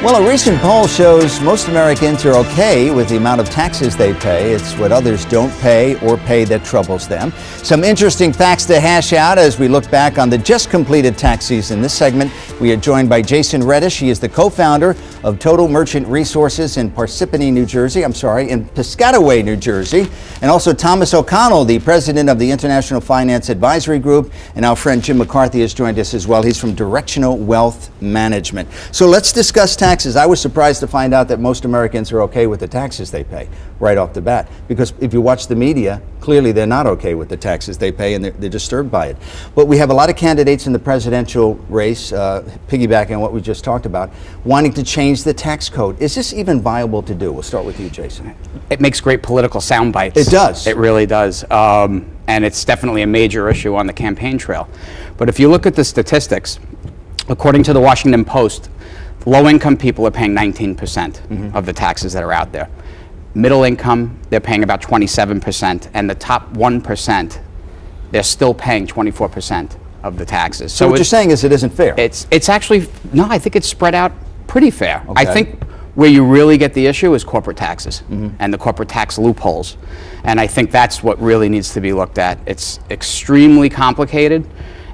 Well, a recent poll shows most Americans are okay with the amount of taxes they pay. It's what others don't pay or pay that troubles them. Some interesting facts to hash out as we look back on the just completed tax season. This segment, we are joined by Jason Reddish. He is the co-founder of Total Merchant Resources in Parsippany, New Jersey. in Piscataway, New Jersey. And also Thomas O'Connell, the president of the International Finance Advisory Group. And our friend Jim McCarthy has joined us as well. He's from Directional Wealth Management. So let's discuss taxes. I was surprised to find out that most Americans are okay with the taxes they pay right off the bat. Because if you watch the media, clearly they're not okay with the taxes they pay and they're disturbed by it. But we have a lot of candidates in the presidential race, piggybacking on what we just talked about, wanting to change the tax code. Is this even viable to do? We'll start with you, Jason. It makes great political sound bites. It does. It really does. And it's definitely a major issue on the campaign trail. But if you look at the statistics, according to the Washington Post, low-income people are paying 19% of the taxes that are out there. Middle income, they're paying about 27%, and the top 1%, they're still paying 24% of the taxes. So what you're saying is it isn't fair? It's actually, no, I think it's spread out pretty fair. Okay. I think where you really get the issue is corporate taxes and the corporate tax loopholes. And I think that's what really needs to be looked at. It's extremely complicated,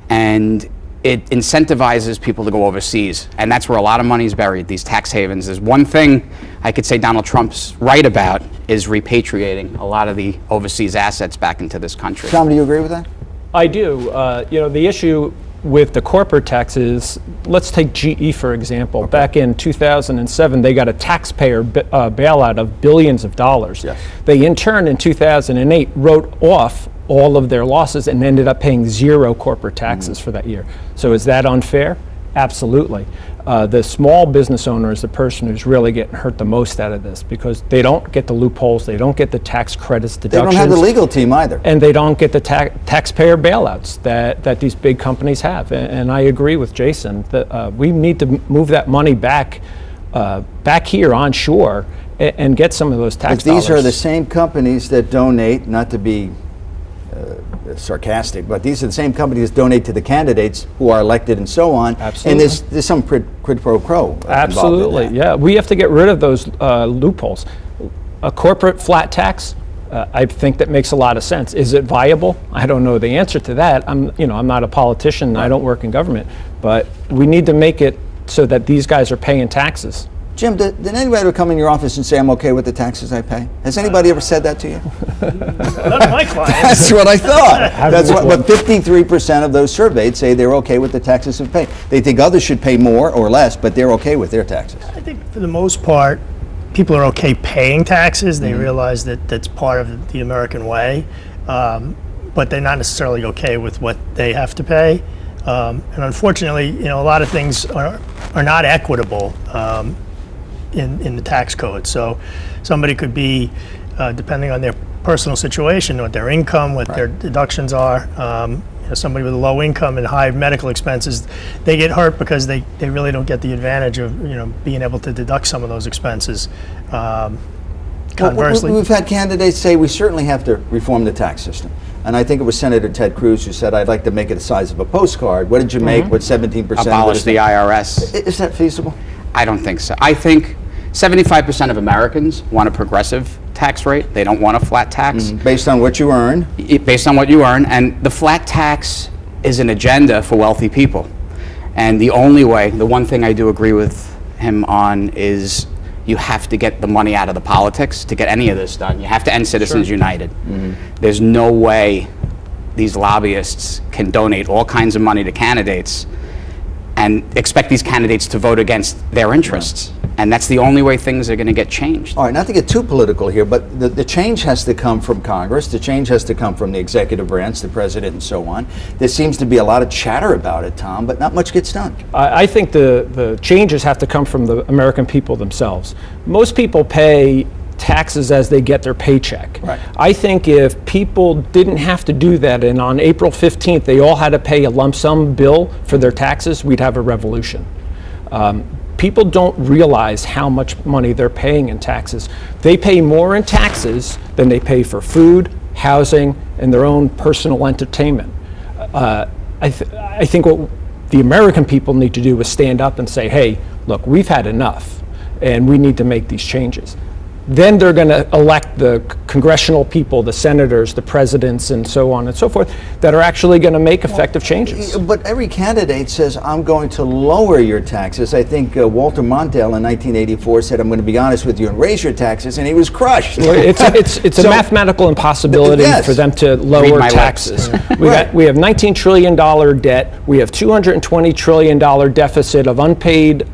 and it incentivizes people to go overseas, and that's where a lot of money is buried, these tax havens. There's one thing I could say Donald Trump's right about is repatriating a lot of the overseas assets back into this country. Tom, do you agree with that? I do. The issue with the corporate taxes, let's take GE for example. Okay. Back in 2007, they got a taxpayer bailout of billions of dollars. Yes. They in turn in 2008 wrote off all of their losses and ended up paying zero corporate taxes for that year. So is that unfair? Absolutely. The small business owner is the person who's really getting hurt the most out of this because they don't get the loopholes, they don't get the tax credits, deductions. They don't have the legal team either. And they don't get the taxpayer bailouts that these big companies have. And I agree with Jason that we need to move that money back here onshore and get some of those tax dollars. These are the same companies that donate, not to be sarcastic, but these are the same companies that donate to the candidates who are elected and so on. Absolutely. And there's some quid pro quo. Absolutely, yeah. We have to get rid of those loopholes. A corporate flat tax, I think that makes a lot of sense. Is it viable? I don't know the answer to that. I'm not a politician. I don't work in government, but we need to make it so that these guys are paying taxes. Jim, did anybody ever come in your office and say, I'm okay with the taxes I pay? Has anybody ever said that to you? Not my clients. That's what I thought. But 53% of those surveyed say they're okay with the taxes they pay. They think others should pay more or less, but they're okay with their taxes. I think for the most part, people are okay paying taxes. They realize that that's part of the American way, but they're not necessarily okay with what they have to pay. And unfortunately, a lot of things are not equitable in the tax code. So somebody could be, depending on their personal situation, what their income, what their deductions are. Somebody with a low income and high medical expenses, they get hurt because they really don't get the advantage of being able to deduct some of those expenses. Conversely, we've had candidates say we certainly have to reform the tax system. And I think it was Senator Ted Cruz who said, I'd like to make it the size of a postcard. What did you make? What, 17%? Abolish the IRS. Is that feasible? I don't think so. I think 75% of Americans want a progressive tax rate. They don't want a flat tax. Based on what you earn? Based on what you earn. And the flat tax is an agenda for wealthy people. And the only way, the one thing I do agree with him on is you have to get the money out of the politics to get any of this done. You have to end Citizens United. There's no way these lobbyists can donate all kinds of money to candidates and expect these candidates to vote against their interests. And that's the only way things are going to get changed. All right, not to get too political here, but the change has to come from Congress. The change has to come from the executive branch, the president, and so on. There seems to be a lot of chatter about it, Tom, but not much gets done. I think the changes have to come from the American people themselves. Most people pay taxes as they get their paycheck. Right. I think if people didn't have to do that and on April 15th they all had to pay a lump sum bill for their taxes, we'd have a revolution. People don't realize how much money they're paying in taxes. They pay more in taxes than they pay for food, housing, and their own personal entertainment. I think what the American people need to do is stand up and say, hey, look, we've had enough. and we need to make these changes. Then they're going to elect the congressional people, the senators, the presidents, and so on and so forth, that are actually going to make effective changes. But every candidate says, I'm going to lower your taxes. I think Walter Mondale in 1984 said, I'm going to be honest with you and raise your taxes, and he was crushed. It's a mathematical impossibility for them to lower taxes. We have $19 trillion debt. We have $220 trillion deficit of unpaid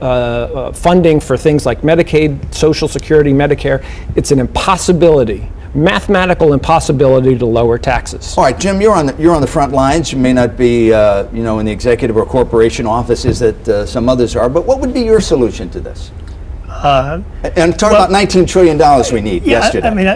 funding for things like Medicaid, Social Security, Medicare. It's an impossibility, mathematical impossibility to lower taxes. All right, Jim, you're on the front lines. You may not be, in the executive or corporation offices that some others are, but what would be your solution to this? And talk about $19 trillion we need yesterday. I mean,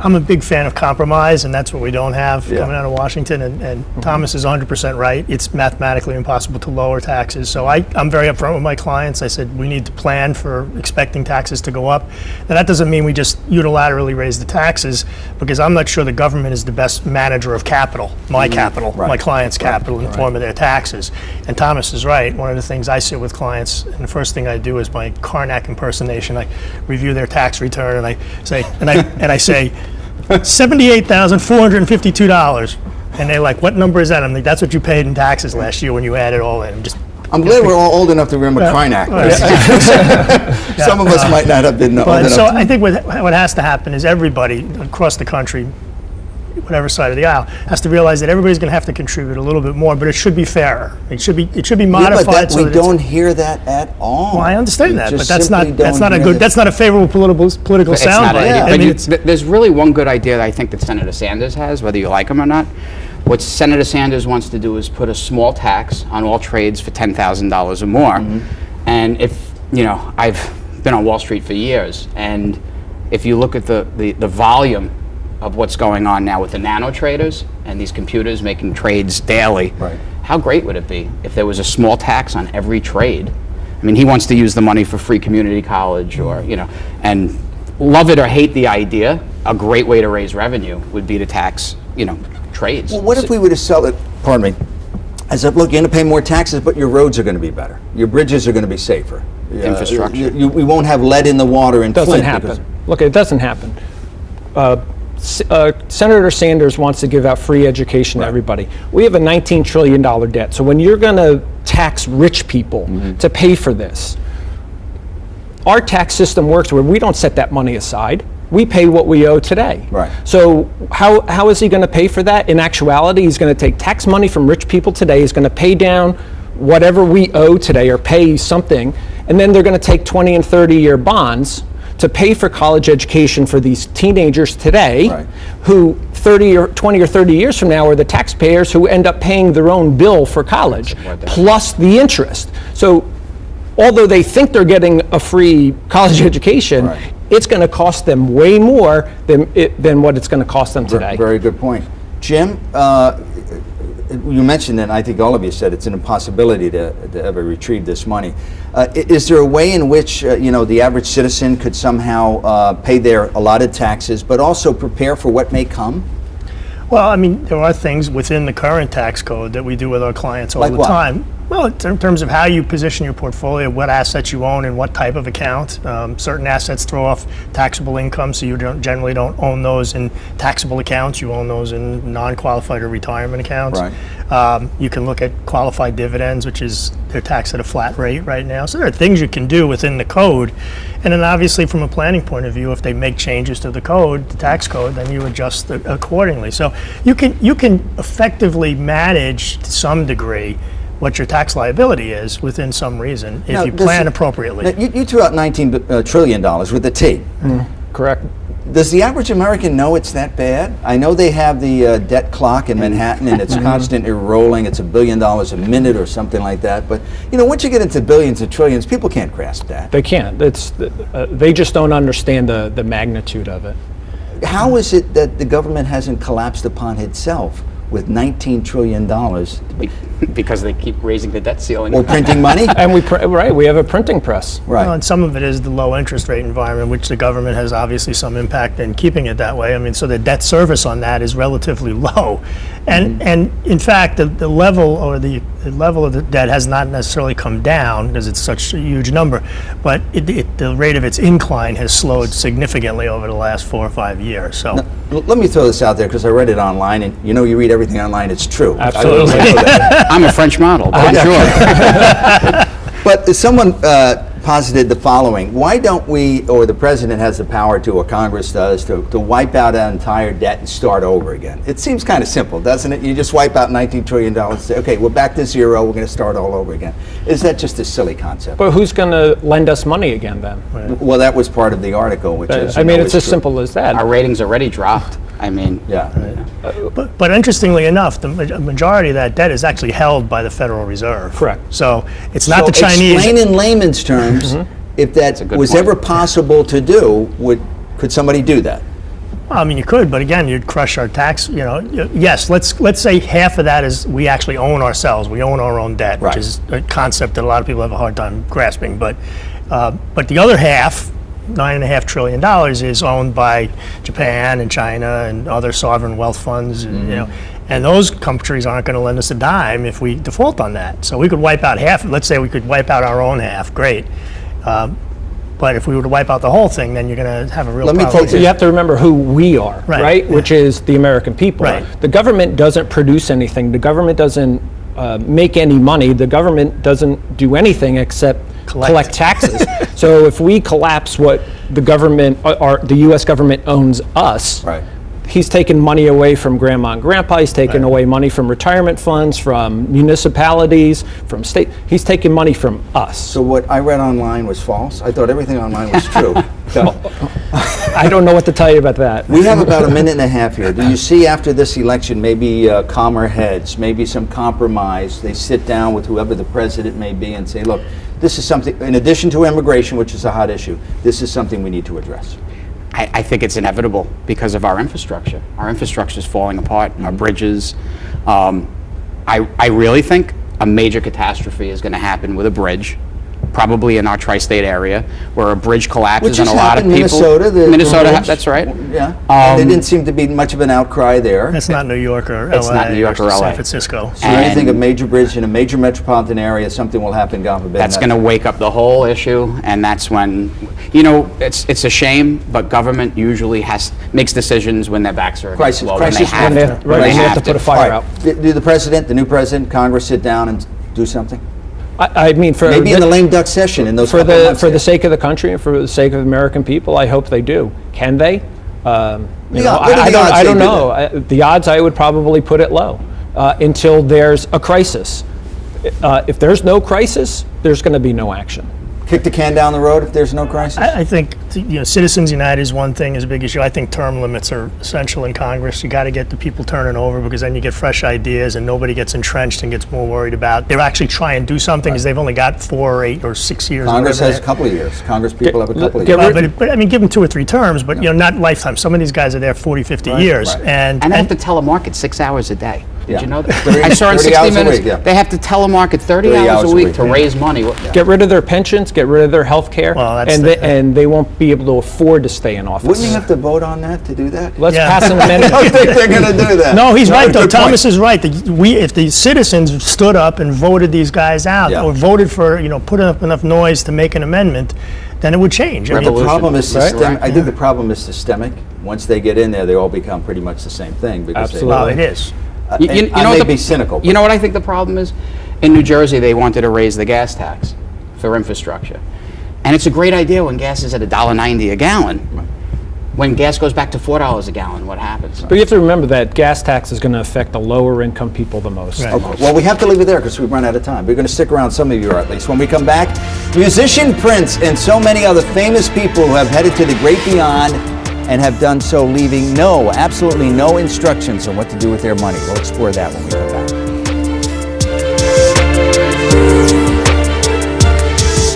I'm a big fan of compromise, and that's what we don't have coming out of Washington. And Thomas is 100% right. It's mathematically impossible to lower taxes. So I'm very upfront with my clients. I said we need to plan for expecting taxes to go up. Now, that doesn't mean we just unilaterally raise the taxes, because I'm not sure the government is the best manager of capital, my capital, my clients' capital in the form of their taxes. And Thomas is right. One of the things I sit with clients, and the first thing I do is my Karnak impersonation. I review their tax return, and I say, $78,452, and they're like, "What number is that?" I'm like, "That's what you paid in taxes last year when you add it all in." I'm glad we're all old enough to remember Karnak. Some of us might not have been old enough. So I think what has to happen is everybody across the country, whatever side of the aisle, has to realize that everybody's going to have to contribute a little bit more, but it should be fairer. It should be modified. But we don't hear that at all. Well, I understand that, but that's not a favorable political soundbite. There's really one good idea that I think that Senator Sanders has, whether you like him or not. What Senator Sanders wants to do is put a small tax on all trades for $10,000 or more. And if I've been on Wall Street for years, and if you look at the volume of what's going on now with the nano traders and these computers making trades daily, how great would it be if there was a small tax on every trade? I mean, he wants to use the money for free community college, or and love it or hate the idea, a great way to raise revenue would be to tax trades. Well, what if we were to sell it, pardon me, as if, look, you're going to pay more taxes, but your roads are going to be better, your bridges are going to be safer, infrastructure. We won't have lead in the water in Flint. Doesn't happen. Look, it doesn't happen. Senator Sanders wants to give out free education to everybody. We have a $19 trillion debt. So when you're going to tax rich people to pay for this, our tax system works where we don't set that money aside. We pay what we owe today. So how is he going to pay for that? In actuality, he's going to take tax money from rich people today. He's going to pay down whatever we owe today, or pay something, and then they're going to take 20 and 30-year bonds to pay for college education for these teenagers today, who 20 or 30 years from now are the taxpayers who end up paying their own bill for college, plus the interest. So although they think they're getting a free college education, it's going to cost them way more than what it's going to cost them today. Very good point. Jim, you mentioned, and I think all of you said, it's an impossibility to ever retrieve this money. Is there a way in which the average citizen could somehow pay their allotted taxes, but also prepare for what may come? Well, I mean, there are things within the current tax code that we do with our clients all the time. Well, in terms of how you position your portfolio, what assets you own and what type of account. Certain assets throw off taxable income, so you generally don't own those in taxable accounts. You own those in non-qualified or retirement accounts. You can look at qualified dividends, which is they're taxed at a flat rate right now. So there are things you can do within the code. And then obviously from a planning point of view, if they make changes to the code, the tax code, then you adjust accordingly. So you can effectively manage to some degree what your tax liability is within some reason if you plan appropriately. You threw out $19 trillion with a T. Correct. Does the average American know it's that bad? I know they have the debt clock in Manhattan, and it's constantly rolling. It's $1 billion a minute or something like that. But once you get into billions and trillions, people can't grasp that. They can't. They just don't understand the magnitude of it. How is it that the government hasn't collapsed upon itself with $19 trillion? Because they keep raising the debt ceiling. Or printing money? And we have a printing press. Right. Well, and some of it is the low interest rate environment, which the government has obviously some impact in keeping it that way. I mean, so the debt service on that is relatively low. And in fact, the level of the debt has not necessarily come down because it's such a huge number, but the rate of its incline has slowed significantly over the last 4 or 5 years. So Now, let me throw this out there because I read it online, and you read everything online, it's true. Absolutely. I know that. I'm a French model, but I'm sure. But someone posited the following: why don't we, or the president has the power to, or Congress does, to wipe out an entire debt and start over again? It seems kind of simple, doesn't it? You just wipe out $19 trillion and say, okay, we're back to zero, we're going to start all over again. Is that just a silly concept? But who's going to lend us money again then? Well, that was part of the article, which is, I mean, is it's as true. simple as that. Our ratings already dropped. I mean, Yeah. But interestingly enough, the majority of that debt is actually held by the Federal Reserve. Correct. So it's not So the Chinese. explain in layman's terms, if that good was point. ever possible to do, could somebody do that? I mean, you could, but again, you'd crush our tax. Yes, let's say half of that is we actually own ourselves. We own our own debt, Right. which is a concept that a lot of people have a hard time grasping. But the other half, $9.5 trillion, is owned by Japan and China and other sovereign wealth funds, and those countries aren't going to lend us a dime if we default on that. So we could wipe out half. Let's say we could wipe out our own half. Great. But if we were to wipe out the whole thing, then you're going to have a real Let me problem. take So you have to remember who we are, Right. right? Which is the American people. Right. The government doesn't produce anything. The government doesn't make any money. The government doesn't do anything except collect taxes. So if we collapse what the government, or the U.S. government owns us, Right. he's taking money away from grandma and grandpa. He's taking away money from retirement funds, from municipalities, from state. He's taking money from us. So what I read online was false? I thought everything online was true. I don't know what to tell you about that. We have about a minute and a half here. Do you see after this election maybe calmer heads, maybe some compromise? They sit down with whoever the president may be and say, look, this is something, in addition to immigration, which is a hot issue, this is something we need to address. I think it's inevitable because of our infrastructure. Our infrastructure is falling apart, our bridges. I really think a major catastrophe is going to happen with a bridge, probably in our tri-state area, where a bridge collapses Which and has a lot of happened in people. Minnesota. Minnesota, bridge. that's right. Yeah. And there didn't seem to be much of an outcry there. That's not New York or It's LA not New York or LA. San Francisco. So anything, a major bridge in a major metropolitan area, something will happen, God forbid. That's going to wake up the whole issue, and that's when, it's a shame, but government usually makes decisions when their backs are against the wall, when they crisis have When to. they, right, they have to put a fire All out. right. Do the president, the new president, Congress sit down and do something? I mean, for Maybe in the lame duck session in those for couple the months for there. the sake of the country and for the sake of the American people, I hope they do. Can they? What are the odds I they don't do know. The odds, I would probably put it low until there's a crisis. If there's no crisis, there's going to be no action. Kick the can down the road if there's no crisis? I think Citizens United is one thing, is a big issue. I think term limits are essential in Congress. You got to get the people turning over, because then you get fresh ideas and nobody gets entrenched and gets more worried about. They're actually trying to do something because they've only got 4 or 8 or 6 years. Congress or whatever has a couple of years. Congress people have a couple of get years. rid- but I mean, give them 2 or 3 terms, but not lifetime. Some of these guys are there 40, 50 years. right. And And they have to telemarket 6 hours a day. Did Yeah. you know that? 30 I saw in 30 60 hours a Minutes, week, yeah. they have to telemarket 30 hours a week to raise money. Get rid of their pensions, get rid of their health care, Well, that's and, the- and they won't be able to afford to stay in office. Wouldn't you have to vote on that to do that? Let's Yeah. pass an I amendment. don't think they're going to do that. No, he's right, though. Good point. Thomas is right. If the citizens stood up and voted these guys out, Yeah. or voted for, putting up enough noise to make an amendment, then it would change. I mean, The problem is Right? systemic. I think the problem is systemic. Once they get in there, they all become pretty much the same thing. Because Absolutely. well, it is. I may be cynical. You know what I think the problem is? In New Jersey, they wanted to raise the gas tax for infrastructure. And it's a great idea when gas is at $1.90 a gallon. When gas goes back to $4 a gallon, what happens? But you have to remember that gas tax is going to affect the lower income people the most. Right. Okay. Well, we have to leave it there because we've run out of time. We're going to stick around, some of you are at least. When we come back, musician Prince and so many other famous people who have headed to the great beyond and have done so leaving absolutely no instructions on what to do with their money. We'll explore that when we come back.